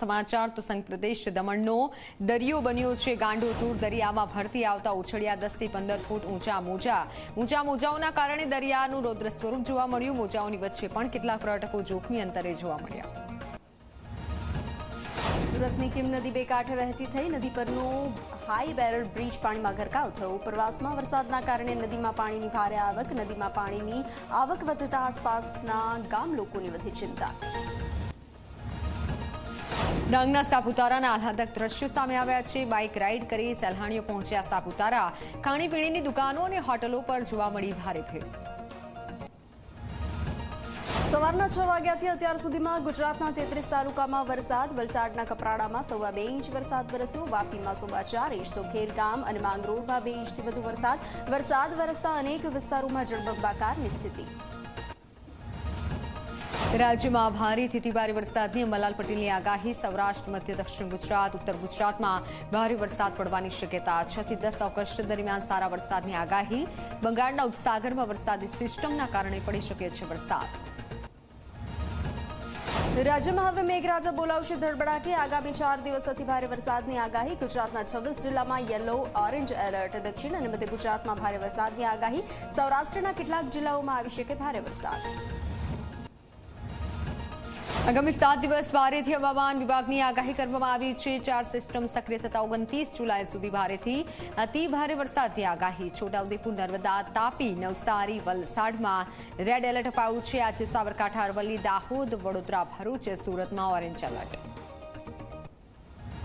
સમાચાર તો સંઘ પ્રદેશ દમણનો દરિયો બન્યો છે ગાંડોતુર। દરિયામાં ભરતી આવતા ઉછળ્યા 10 થી 15 ફૂટ ઊંચા મોજાઓના કારણે દરિયાનું રૌદ્ર સ્વરૂપ જોવા મળ્યું। મોજાઓની વચ્ચે પણ કેટલાક પર્યટકો જોખમી અંતરે જોવા મળ્યા। સુરતની કિમ નદી બે કાંઠે વહેતી થઈ નદી પરનો હાઈ બેરલ બ્રિજ પાણીમાં ગરકાવ થયો। ઉપરવાસમાં વરસાદના કારણે નદીમાં પાણીની ભારે આવક। નદીમાં પાણીની આવક વધતા આસપાસના ગામ લોકોની વધી ચિંતા। ડાંગના સાપુતારાના આહલાદક દ્રશ્યો સામે આવ્યા છે। બાઇક રાઇડ કરી સહેલાણીઓ પહોંચ્યા સાપુતારા। ખાણીપીણીની દુકાનો અને હોટલો પર જોવા મળી ભારે ભીડ। સવારના 6 વાગ્યાથી અત્યાર સુધીમાં ગુજરાતના 33 તાલુકામાં વરસાદ। વલસાડના કપરાડામાં 1.25 ઇંચ વરસાદ વરસ્યો। વાપીમાં 4.25 ઇંચ તો ખેરગામ અને માંગરોળમાં 2 ઇંચથી વધુ વરસાદ વરસતા અનેક વિસ્તારોમાં જળબંબાકારની સ્થિતિ। રાજ્યમાં ભારેથી અતિભારે વરસાદની અંબાલાલ પટેલની આગાહી। સૌરાષ્ટ્ર, મધ્ય દક્ષિણ ગુજરાત, ઉત્તર ગુજરાતમાં ભારે વરસાદ પડવાની શક્યતા। 6 થી 10 ઓગસ્ટ દરમિયાન સારા વરસાદની આગાહી। બંગાળના ઉપસાગરમાં વરસાદી સિસ્ટમના કારણે પડી શકે છે વરસાદ। રાજ્યમાં હવે મેઘરાજા બોલાવશે ધડબડાટી। આગામી 4 દિવસ અતિભારે વરસાદની આગાહી। ગુજરાતના 26 જિલ્લામાં યલો ઓરેન્જ એલર્ટ। દક્ષિણ અને મધ્ય ગુજરાતમાં ભારે વરસાદની આગાહી। સૌરાષ્ટ્રના કેટલાક જિલ્લાઓમાં આવી શકે ભારે વરસાદ। આગામી 7 દિવસ ભારેથી હવામાન વિભાગની આગાહી કરવામાં આવી છે। 4 સિસ્ટમ સક્રિય થતા 29 જુલાઈ સુધી ભારેથી અતિ ભારે વરસાદની આગાહી। છોટાઉદેપુર, નર્મદા, તાપી, નવસારી, વલસાડમાં રેડ એલર્ટ અપાયું છે। આજે સાબરકાંઠા, અરવલ્લી, દાહોદ, વડોદરા, ભરૂચ, સુરતમાં ઓરેન્જ એલર્ટ।